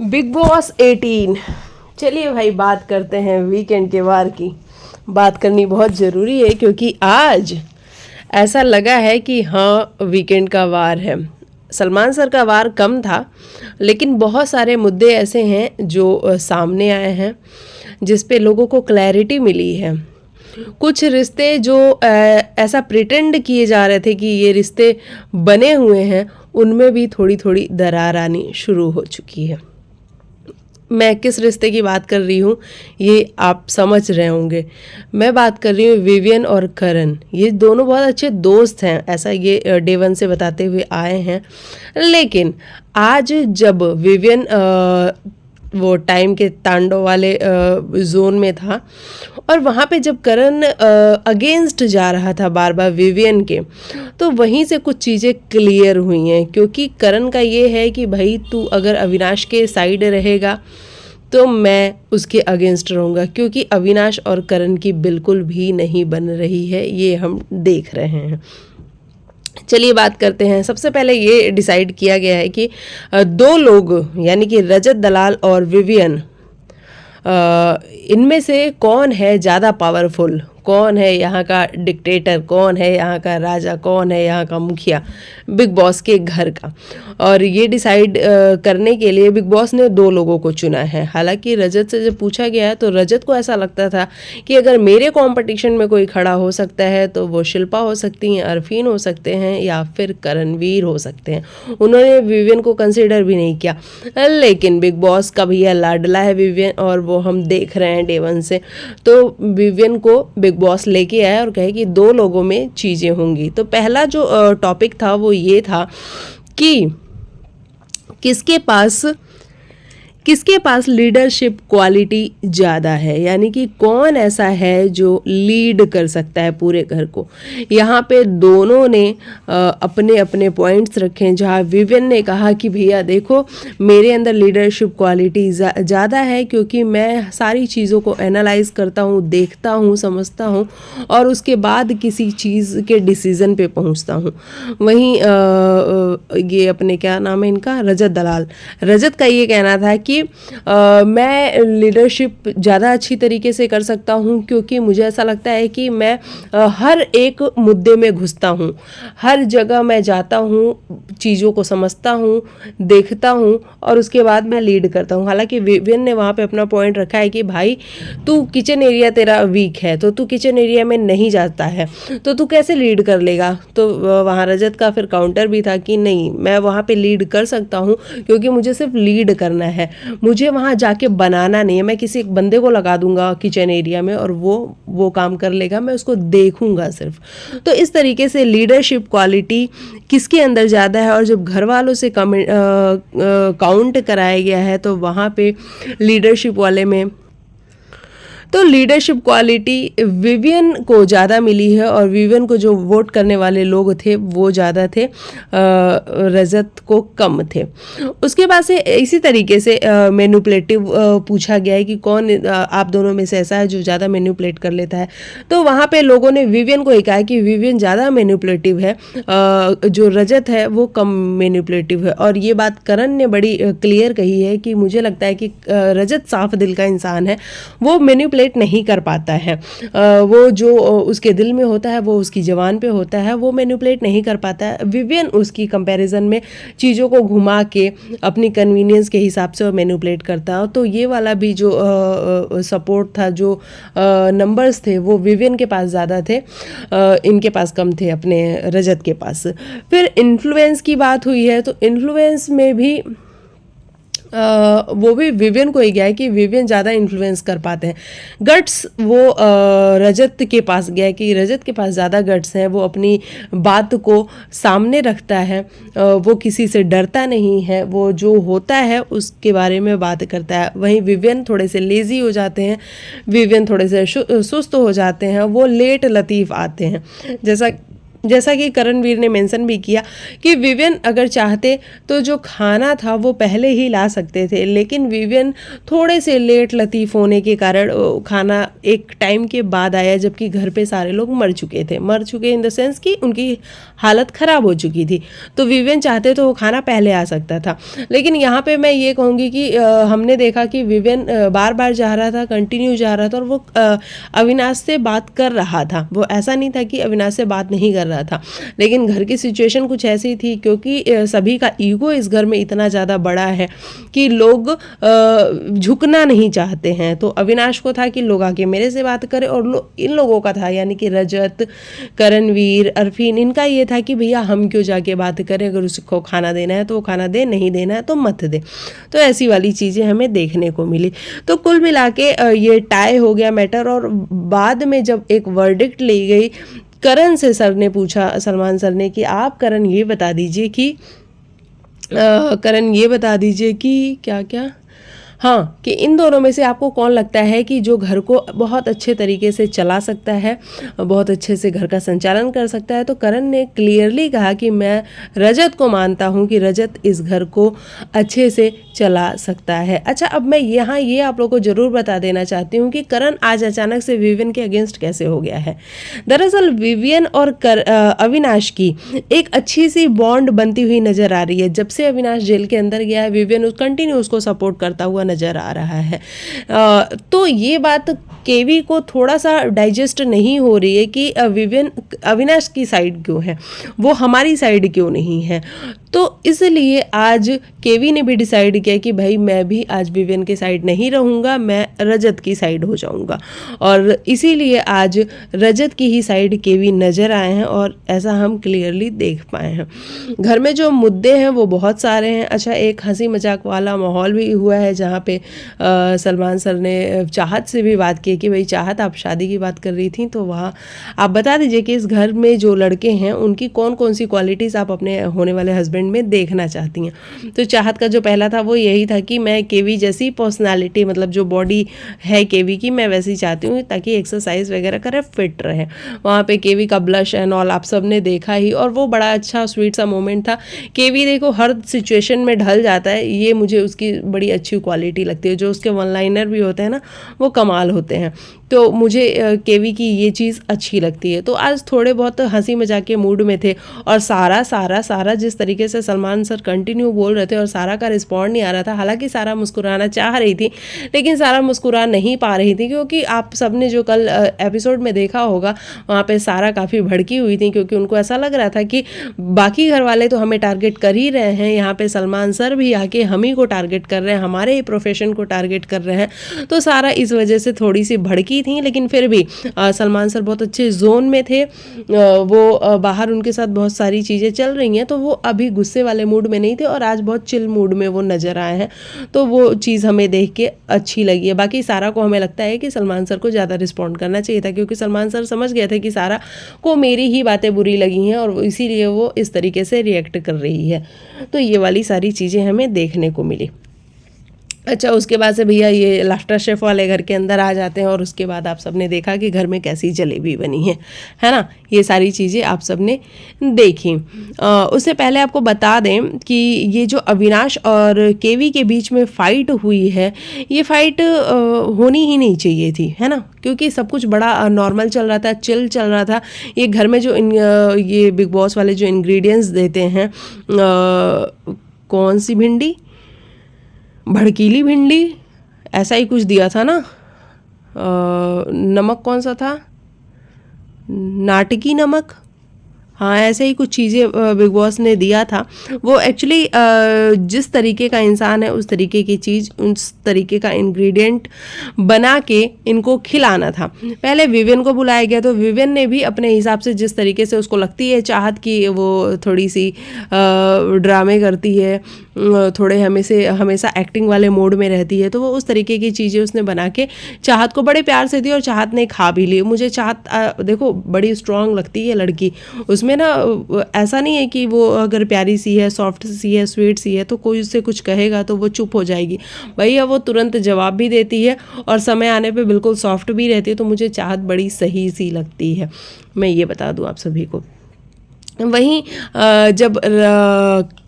Big boss 18। चलिए भाई बात करते हैं वीकेंड के वार की। बात करनी बहुत ज़रूरी है क्योंकि आज ऐसा लगा है कि हाँ वीकेंड का वार है। सलमान सर का वार कम था लेकिन बहुत सारे मुद्दे ऐसे हैं जो सामने आए हैं जिस पे लोगों को क्लैरिटी मिली है। कुछ रिश्ते जो ऐसा प्रिटेंड किए जा रहे थे कि ये रिश्ते बने हुए हैं उनमें भी थोड़ी थोड़ी दरार आनी शुरू हो चुकी है। मैं किस रिश्ते की बात कर रही हूँ ये आप समझ रहे होंगे। मैं बात कर रही हूँ विवियन और करण। ये दोनों बहुत अच्छे दोस्त हैं, ऐसा ये डे वन से बताते हुए आए हैं। लेकिन आज जब विवियन वो टाइम के तांडव वाले जोन में था और वहाँ पे जब करण अगेंस्ट जा रहा था बार बार विवियन के, तो वहीं से कुछ चीज़ें क्लियर हुई हैं। क्योंकि करण का ये है कि भाई तू अगर अविनाश के साइड रहेगा तो मैं उसके अगेंस्ट रहूँगा, क्योंकि अविनाश और करण की बिल्कुल भी नहीं बन रही है, ये हम देख रहे हैं। चलिए बात करते हैं। सबसे पहले ये डिसाइड किया गया है कि दो लोग यानी कि रजत दलाल और विवियन, इनमें से कौन है ज़्यादा पावरफुल, कौन है यहाँ का डिक्टेटर, कौन है यहाँ का राजा, कौन है यहाँ का मुखिया बिग बॉस के घर का। और ये डिसाइड करने के लिए बिग बॉस ने दो लोगों को चुना है। हालांकि रजत से जब पूछा गया है तो रजत को ऐसा लगता था कि अगर मेरे कंपटीशन में कोई खड़ा हो सकता है तो वो शिल्पा हो सकती हैं, अरफीन हो सकते हैं या फिर करणवीर हो सकते हैं। उन्होंने विवियन को कंसिडर भी नहीं किया। लेकिन बिग बॉस का भैया लाडला है विवियन, और वो हम देख रहे हैं डे वन से। तो विवियन को बिग बॉस लेके आया और कहे कि दो लोगों में चीज़ें होंगी। तो पहला जो टॉपिक था वो ये था कि किसके पास लीडरशिप क्वालिटी ज़्यादा है, यानी कि कौन ऐसा है जो लीड कर सकता है पूरे घर को। यहाँ पे दोनों ने अपने अपने पॉइंट्स रखे, जहाँ विवियन ने कहा कि भैया देखो मेरे अंदर लीडरशिप क्वालिटी ज़्यादा है क्योंकि मैं सारी चीज़ों को एनालाइज करता हूँ, देखता हूँ, समझता हूँ और उसके बाद किसी चीज़ के डिसीज़न पे पहुँचता हूँ। वहीं ये अपने क्या नाम है इनका, रजत दलाल, रजत का ये कहना था कि मैं लीडरशिप ज़्यादा अच्छी तरीके से कर सकता हूँ क्योंकि मुझे ऐसा लगता है कि मैं हर एक मुद्दे में घुसता हूँ, हर जगह मैं जाता हूँ, चीज़ों को समझता हूँ, देखता हूँ और उसके बाद मैं लीड करता हूँ। हालांकि विवियन ने वहाँ पे अपना पॉइंट रखा है कि भाई तू किचन एरिया तेरा वीक है तो तू किचन एरिया में नहीं जाता है तो तू कैसे लीड कर लेगा। तो वहाँ रजत का फिर काउंटर भी था कि नहीं, मैं वहाँ पे लीड कर सकता हूँ क्योंकि मुझे सिर्फ लीड करना है, मुझे वहाँ जाके बनाना नहीं है। मैं किसी एक बंदे को लगा दूंगा किचन एरिया में और वो काम कर लेगा, मैं उसको देखूंगा सिर्फ। तो इस तरीके से लीडरशिप क्वालिटी किसके अंदर ज़्यादा है। और जब घर वालों से काउंट कराया गया है तो वहाँ पे लीडरशिप वाले में तो लीडरशिप क्वालिटी विवियन को ज़्यादा मिली है और विवियन को जो वोट करने वाले लोग थे वो ज़्यादा थे, रजत को कम थे। उसके बाद से इसी तरीके से मैनिपुलेटिव पूछा गया है कि कौन आप दोनों में से ऐसा है जो ज़्यादा मैनिपुलेट कर लेता है। तो वहाँ पे लोगों ने विवियन को ही कहा कि विवियन ज़्यादा मैनिपुलेटिव है, जो रजत है वो कम मैनिपुलेटिव है। और ये बात करण ने बड़ी क्लियर कही है कि मुझे लगता है कि रजत साफ दिल का इंसान है, वो मैनिपुलेट नहीं कर पाता है। वो जो उसके दिल में होता है वो उसकी ज़बान पे होता है, वो मैनिपुलेट नहीं कर पाता है। विवियन उसकी कंपैरिजन में चीज़ों को घुमा के अपनी कन्वीनियंस के हिसाब से वो मैनिपुलेट करता है। तो ये वाला भी जो सपोर्ट था, जो नंबर्स थे वो विवियन के पास ज़्यादा थे, इनके पास कम थे अपने रजत के पास। फिर इन्फ्लुएंस की बात हुई है तो इन्फ्लुएंस में भी वो भी विवियन को ही गया है कि विवियन ज़्यादा इन्फ्लुएंस कर पाते हैं। गट्स वो रजत के पास गया है कि रजत के पास ज़्यादा गट्स हैं, वो अपनी बात को सामने रखता है, वो किसी से डरता नहीं है, वो जो होता है उसके बारे में बात करता है। वहीं विवियन थोड़े से लेज़ी हो जाते हैं, विवियन थोड़े से सुस्त हो जाते हैं, वो लेट लतीफ़ आते हैं। जैसा जैसा कि करणवीर ने मेंशन भी किया कि विवियन अगर चाहते तो जो खाना था वो पहले ही ला सकते थे, लेकिन विवियन थोड़े से लेट लतीफ़ होने के कारण खाना एक टाइम के बाद आया, जबकि घर पे सारे लोग मर चुके इन द सेंस कि उनकी हालत ख़राब हो चुकी थी। तो विवियन चाहते तो वो खाना पहले आ सकता था। लेकिन यहाँ पे मैं ये कहूँगी कि हमने देखा कि विवियन बार बार जा रहा था, कंटिन्यू जा रहा था, और वो अविनाश से बात कर रहा था। वो ऐसा नहीं था कि अविनाश से बात नहीं कर रहा था, लेकिन घर की सिचुएशन कुछ ऐसी थी, क्योंकि सभी का ईगो इस घर में इतना ज़्यादा बड़ा है कि लोग झुकना नहीं चाहते हैं। तो अविनाश को था कि लोग आके मेरे से बात करें, और इन लोगों का था, यानी कि रजत, करणवीर, अरफीन, इनका ये था कि भैया हम क्यों जाके बात करें, अगर उसको खाना देना है तो वो खाना दे, नहीं देना है तो मत दे। तो ऐसी वाली चीज़ें हमें देखने को मिली। तो कुल मिला के ये टाई हो गया मैटर। और बाद में जब एक वर्डिक्ट ली गई, करण से सर ने पूछा, सलमान सर ने, कि आप करण ये बता दीजिए कि क्या क्या, हाँ, कि इन दोनों में से आपको कौन लगता है कि जो घर को बहुत अच्छे तरीके से चला सकता है, बहुत अच्छे से घर का संचालन कर सकता है। तो करण ने क्लियरली कहा कि मैं रजत को मानता हूँ कि रजत इस घर को अच्छे से चला सकता है। अच्छा, अब मैं यहाँ ये आप लोगों को ज़रूर बता देना चाहती हूँ कि करण आज अचानक से विवियन के अगेंस्ट कैसे हो गया है। दरअसल विवियन और अविनाश की एक अच्छी सी बॉन्ड बनती हुई नज़र आ रही है। जब से अविनाश जेल के अंदर गया है, विवियन कंटिन्यू उसको सपोर्ट करता हुआ नज़र आ रहा है। तो ये बात केवी को थोड़ा सा डाइजेस्ट नहीं हो रही है कि विवियन अविनाश की साइड क्यों है, वो हमारी साइड क्यों नहीं है। तो इसलिए आज केवी ने भी डिसाइड किया कि भाई मैं भी आज विवियन के साइड नहीं रहूँगा, मैं रजत की साइड हो जाऊँगा। और इसीलिए आज रजत की ही साइड केवी नज़र आए हैं, और ऐसा हम क्लियरली देख पाए हैं। घर में जो मुद्दे हैं वो बहुत सारे हैं। अच्छा, एक हंसी मजाक वाला माहौल भी हुआ है, जहाँ पे सलमान सर ने चाहत से भी बात की कि भाई चाहत, आप शादी की बात कर रही थी, तो वहाँ आप बता दीजिए कि इस घर में जो लड़के हैं उनकी कौन कौन सी क्वालिटीज़ आप अपने होने वाले हस्बैंड में देखना चाहती हैं। तो चाहत का जो पहला था वो यही था कि मैं केवी जैसी पर्सनालिटी, मतलब जो बॉडी है केवी की, मैं वैसी चाहती हूँ, ताकि एक्सरसाइज वगैरह करे, फिट रहे। वहाँ पे केवी का ब्लश एंड ऑल आप सब ने देखा ही, और वो बड़ा अच्छा स्वीट सा मोमेंट था। केवी देखो हर सिचुएशन में ढल जाता है, ये मुझे उसकी बड़ी अच्छी क्वालिटी लगती है। जो उसके वन लाइनर भी होते हैं ना, वो कमाल होते हैं। तो मुझे केवी की ये चीज़ अच्छी लगती है। तो आज थोड़े बहुत हंसी मजाक के मूड में थे, और सारा जिस तरीके से सलमान सर कंटिन्यू बोल रहे थे और सारा का रिस्पॉन्ड नहीं आ रहा था। हालांकि सारा मुस्कुराना चाह रही थी, लेकिन सारा मुस्कुरा नहीं पा रही थी, क्योंकि आप सब ने जो कल एपिसोड में देखा होगा, वहाँ पे सारा काफ़ी भड़की हुई थी, क्योंकि उनको ऐसा लग रहा था कि बाकी घर वाले तो हमें टारगेट कर ही रहे हैं, यहाँ पे सलमान सर भी आके हम ही को टारगेट कर रहे हैं, हमारे ही प्रोफेशन को टारगेट कर रहे हैं। तो सारा इस वजह से थोड़ी सी भड़की थी, लेकिन फिर भी सलमान सर बहुत अच्छे जोन में थे। वो बाहर उनके साथ बहुत सारी चीज़ें चल रही हैं, तो वो अभी गुस्से वाले मूड में नहीं थे, और आज बहुत चिल मूड में वो नज़र आए हैं। तो वो चीज़ हमें देख के अच्छी लगी है। बाकी सारा को हमें लगता है कि सलमान सर को ज़्यादा रिस्पॉन्ड करना चाहिए था, क्योंकि सलमान सर समझ गए थे कि सारा को मेरी ही बातें बुरी लगी हैं, और इसीलिए वो इस तरीके से रिएक्ट कर रही है। तो ये वाली सारी चीज़ें हमें देखने को मिली। अच्छा, उसके बाद से भैया ये लाफ्टर शेफ वाले घर के अंदर आ जाते हैं, और उसके बाद आप सबने देखा कि घर में कैसी जलेबी बनी है ना। ये सारी चीज़ें आप सबने देखी। उससे पहले आपको बता दें कि ये जो अविनाश और केवी के बीच में फ़ाइट हुई है, ये फ़ाइट होनी ही नहीं चाहिए थी, है ना, क्योंकि सब कुछ बड़ा नॉर्मल चल रहा था, चिल चल रहा था। ये घर में जो ये बिग बॉस वाले जो इंग्रेडिएंट्स देते हैं, कौन सी भिंडी, भड़कीली भिंडी, ऐसा ही कुछ दिया था ना। नमक कौन सा था, नाटकी नमक, हाँ ऐसे ही कुछ चीज़ें बिग बॉस ने दिया था। वो एक्चुअली जिस तरीके का इंसान है उस तरीके की चीज़, उस तरीके का इंग्रेडिएंट बना के इनको खिलाना था। पहले विवियन को बुलाया गया, तो विवियन ने भी अपने हिसाब से जिस तरीके से उसको लगती है चाहत की वो थोड़ी सी ड्रामे करती है, थोड़े हमेशा एक्टिंग वाले मोड में रहती है, तो वो उस तरीके की चीज़ें उसने बना के चाहत को बड़े प्यार से दी, और चाहत ने खा भी ली। मुझे चाहत देखो बड़ी स्ट्रांग लगती है लड़की, उसमें ना ऐसा नहीं है कि वो अगर प्यारी सी है, सॉफ्ट सी है, स्वीट सी है, तो कोई उससे कुछ कहेगा तो वो चुप हो जाएगी। भैया वो तुरंत जवाब भी देती है, और समय आने पे बिल्कुल सॉफ्ट भी रहती है। तो मुझे चाहत बड़ी सही सी लगती है, मैं ये बता दूं आप सभी को। वहीं जब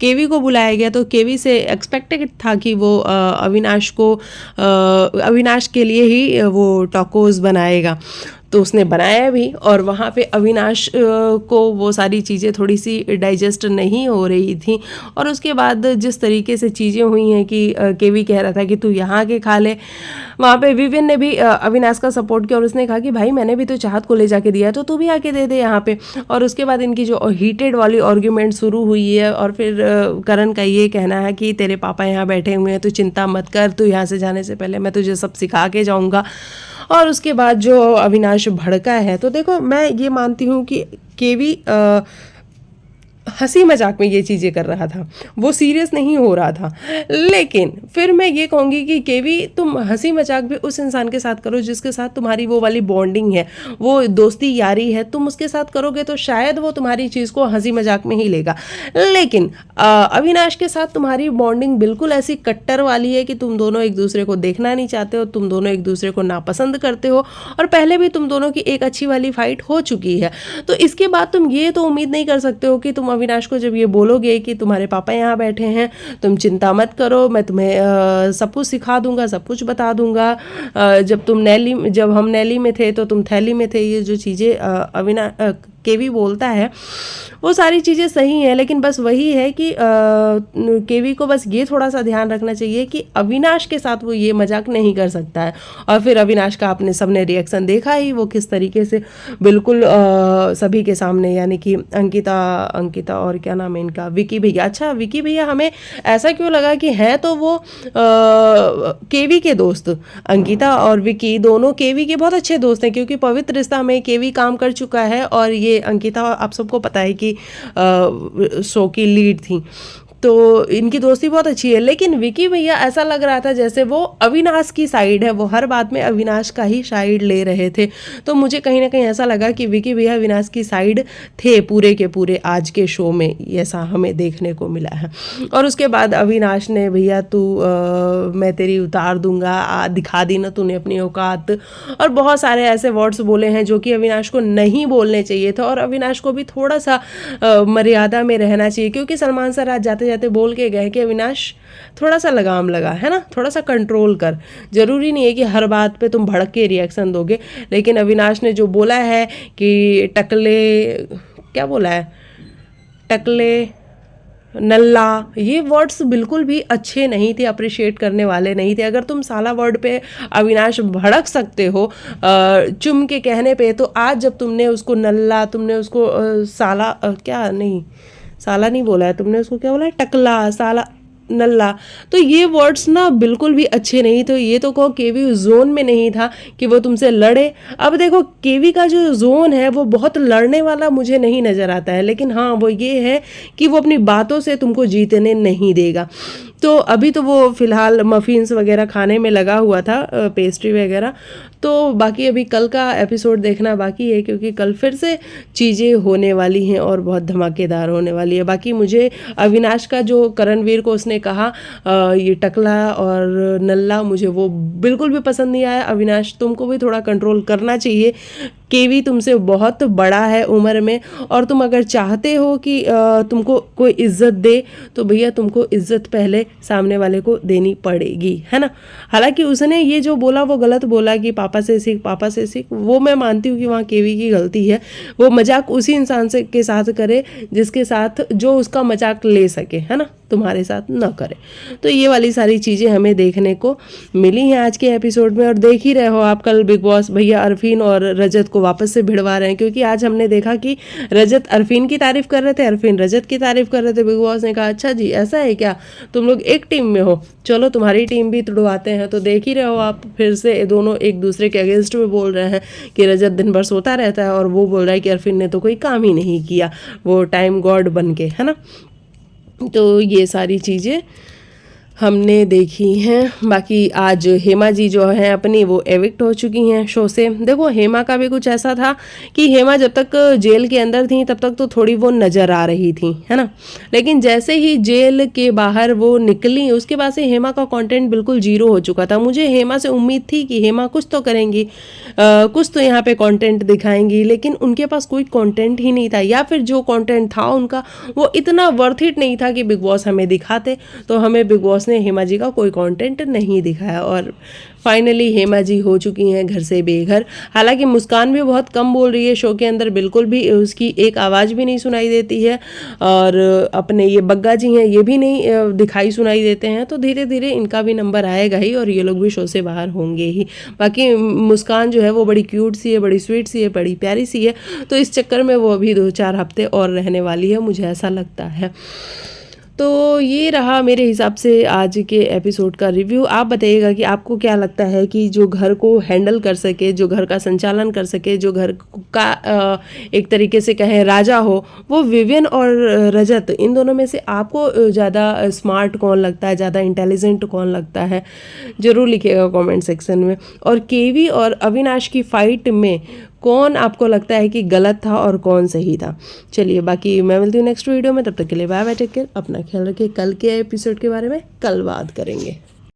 केवी को बुलाया गया तो केवी से एक्सपेक्टेड था कि वो अविनाश के लिए ही वो टॉकोस बनाएगा, तो उसने बनाया भी। और वहाँ पे अविनाश को वो सारी चीज़ें थोड़ी सी डाइजेस्ट नहीं हो रही थी। और उसके बाद जिस तरीके से चीज़ें हुई हैं कि केवी कह रहा था कि तू यहाँ के खा ले, वहाँ पे विविन ने भी अविनाश का सपोर्ट किया और उसने कहा कि भाई मैंने भी तो चाहत को ले जाके दिया है, तो तू भी आके दे दे यहाँ पे। और उसके बाद इनकी जो हीटेड वाली आर्ग्यूमेंट शुरू हुई है और फिर करण का ये कहना है कि तेरे पापा यहाँ बैठे हुए हैं, तू चिंता मत कर, तू यहाँ से जाने से पहले मैं तुझे सब सिखा के जाऊँगा। और उसके बाद जो अविनाश भड़का है, तो देखो मैं ये मानती हूँ कि केवी हंसी मजाक में ये चीज़ें कर रहा था, वो सीरियस नहीं हो रहा था। लेकिन फिर मैं ये कहूँगी कि केवी तुम हंसी मजाक भी उस इंसान के साथ करो जिसके साथ तुम्हारी वो वाली बॉन्डिंग है, वो दोस्ती यारी है, तुम उसके साथ करोगे तो शायद वो तुम्हारी चीज़ को हंसी मजाक में ही लेगा। लेकिन अविनाश के साथ तुम्हारी बॉन्डिंग बिल्कुल ऐसी कट्टर वाली है कि तुम दोनों एक दूसरे को देखना नहीं चाहते हो, तुम दोनों एक दूसरे को नापसंद करते हो, और पहले भी तुम दोनों की एक अच्छी वाली फाइट हो चुकी है। तो इसके बाद तुम ये तो उम्मीद नहीं कर सकते हो कि तुम अविनाश को जब ये बोलोगे कि तुम्हारे पापा यहाँ बैठे हैं, तुम चिंता मत करो, मैं तुम्हें सब कुछ सिखा दूंगा, सब कुछ बता दूंगा, जब हम नैली में थे तो तुम थैली में थे, ये जो चीज़ें केवी बोलता है वो सारी चीज़ें सही हैं। लेकिन बस वही है कि केवी को बस ये थोड़ा सा ध्यान रखना चाहिए कि अविनाश के साथ वो ये मजाक नहीं कर सकता है। और फिर अविनाश का आपने सबने रिएक्शन देखा ही, वो किस तरीके से बिल्कुल सभी के सामने, यानी कि अंकिता और क्या नाम है इनका, विकी भैया। अच्छा, विकी भैया हमें ऐसा क्यों लगा कि है तो वो केवी के दोस्त, अंकिता और विकी दोनों केवी के बहुत अच्छे दोस्त हैं, क्योंकि पवित्र रिश्ता में केवी काम कर चुका है और ये अंकिता आप सबको पता है कि शो की लीड थी, तो इनकी दोस्ती बहुत अच्छी है। लेकिन विकी भैया ऐसा लग रहा था जैसे वो अविनाश की साइड है, वो हर बात में अविनाश का ही साइड ले रहे थे। तो मुझे कहीं ना कहीं ऐसा लगा कि विकी भैया अविनाश की साइड थे पूरे के पूरे आज के शो में, ऐसा हमें देखने को मिला है। और उसके बाद अविनाश ने, भैया तू मैं तेरी उतार दूंगा, दिखा दी ना तूने अपनी औकात, और बहुत सारे ऐसे वर्ड्स बोले हैं जो कि अविनाश को नहीं बोलने चाहिए थे। और अविनाश को भी थोड़ा सा मर्यादा में रहना चाहिए, क्योंकि सलमान सर आज जाते जाते बोल के गए कि अविनाश थोड़ा सा लगाम लगा, है ना, थोड़ा सा कंट्रोल कर। जरूरी नहीं है कि हर बात पे तुम भड़क के रिएक्शन दोगे। लेकिन अविनाश ने जो बोला है कि टकले, क्या बोला है, टकले नल्ला, ये वर्ड्स बिल्कुल भी अच्छे नहीं थे, अप्रिशिएट करने वाले नहीं थे। अगर तुम साला वर्ड पे अविनाश भड़क सकते हो चुम के कहने पे, तो आज जब तुमने उसको नल्ला, तुमने उसको साला, क्या नहीं, साला नहीं बोला है तुमने, उसको क्या बोला है, टकला, साला, नल्ला, तो ये वर्ड्स ना बिल्कुल भी अच्छे नहीं। तो ये तो कहो केवी जोन में नहीं था कि वो तुमसे लड़े। अब देखो केवी का जो जोन है वो बहुत लड़ने वाला मुझे नहीं नज़र आता है, लेकिन हाँ वो ये है कि वो अपनी बातों से तुमको जीतने नहीं देगा। तो अभी तो वो फ़िलहाल मफ़िन्स वगैरह खाने में लगा हुआ था, पेस्ट्री वगैरह। तो बाकी अभी कल का एपिसोड देखना बाकी है, क्योंकि कल फिर से चीज़ें होने वाली हैं और बहुत धमाकेदार होने वाली है। बाकी मुझे अविनाश का जो करणवीर को उसने कहा ये टकला और नल्ला, मुझे वो बिल्कुल भी पसंद नहीं आया। अविनाश तुमको भी थोड़ा कंट्रोल करना चाहिए। केवी तुमसे बहुत बड़ा है उम्र में, और तुम अगर चाहते हो कि तुमको कोई इज्जत दे, तो भैया तुमको इज्जत पहले सामने वाले को देनी पड़ेगी, है ना। हालांकि उसने ये जो बोला वो गलत बोला कि पापा से सीख, पापा से सीख, वो मैं मानती हूँ कि वहाँ केवी की गलती है। वो मजाक उसी इंसान से के साथ करे जिसके साथ जो उसका मजाक ले सके, है ना, तुम्हारे साथ न करे। तो ये वाली सारी चीज़ें हमें देखने को मिली हैं आज के एपिसोड में। और देख ही रहे हो आप, कल बिग बॉस भैया अरफीन और रजत को वापस से भिड़वा रहे हैं, क्योंकि आज हमने देखा कि रजत अरफीन की तारीफ कर रहे थे, अरफीन रजत की तारीफ कर रहे थे। बिग बॉस ने कहा अच्छा जी ऐसा है क्या, तुम लोग एक टीम में हो, चलो तुम्हारी टीम भी तुड़वाते हैं। तो देख ही रहे हो आप, फिर से दोनों एक दूसरे के अगेंस्ट में बोल रहे हैं कि रजत दिन भर सोता रहता है और वो बोल रहा है कि अरफीन ने तो कोई काम ही नहीं किया, वो टाइम गॉड बन के, है ना। तो ये सारी चीज़ें हमने देखी हैं। बाकी आज हेमा जी जो हैं अपनी वो एविक्ट हो चुकी हैं शो से। देखो हेमा का भी कुछ ऐसा था कि हेमा जब तक जेल के अंदर थी तब तक तो थोड़ी वो नज़र आ रही थी, है ना, लेकिन जैसे ही जेल के बाहर वो निकली उसके बाद से हेमा का कंटेंट बिल्कुल जीरो हो चुका था। मुझे हेमा से उम्मीद थी कि हेमा कुछ तो करेंगी, कुछ तो यहाँ पे कंटेंट दिखाएंगी, लेकिन उनके पास कोई कंटेंट ही नहीं था, या फिर जो कंटेंट था उनका वो इतना वर्थ इट नहीं था कि बिग बॉस हमें दिखाते। तो हमें बिग बॉस ने हेमा जी का कोई कंटेंट नहीं दिखाया और फाइनली हेमा जी हो चुकी हैं घर से बेघर। हालांकि मुस्कान भी बहुत कम बोल रही है शो के अंदर, बिल्कुल भी उसकी एक आवाज़ भी नहीं सुनाई देती है, और अपने ये बग्गा जी हैं ये भी नहीं दिखाई सुनाई देते हैं। तो धीरे धीरे इनका भी नंबर आएगा ही और ये लोग भी शो से बाहर होंगे ही। बाकी मुस्कान जो है वो बड़ी क्यूट सी है, बड़ी स्वीट सी है, बड़ी प्यारी सी है, तो इस चक्कर में वो अभी 2-4 हफ्ते और रहने वाली है, मुझे ऐसा लगता है। तो ये रहा मेरे हिसाब से आज के एपिसोड का रिव्यू। आप बताइएगा कि आपको क्या लगता है कि जो घर को हैंडल कर सके, जो घर का संचालन कर सके, जो घर का एक तरीके से कहें राजा हो, वो विवियन और रजत, इन दोनों में से आपको ज़्यादा स्मार्ट कौन लगता है, ज़्यादा इंटेलिजेंट कौन लगता है, ज़रूर लिखिएगा कमेंट सेक्शन में। और केवी और अविनाश की फाइट में कौन आपको लगता है कि गलत था और कौन सही था। चलिए बाकी मैं मिलती हूँ नेक्स्ट वीडियो में, तब तक के लिए बाय बाय, टेक केयर, अपना ख्याल रखिए। कल के एपिसोड के बारे में कल बात करेंगे।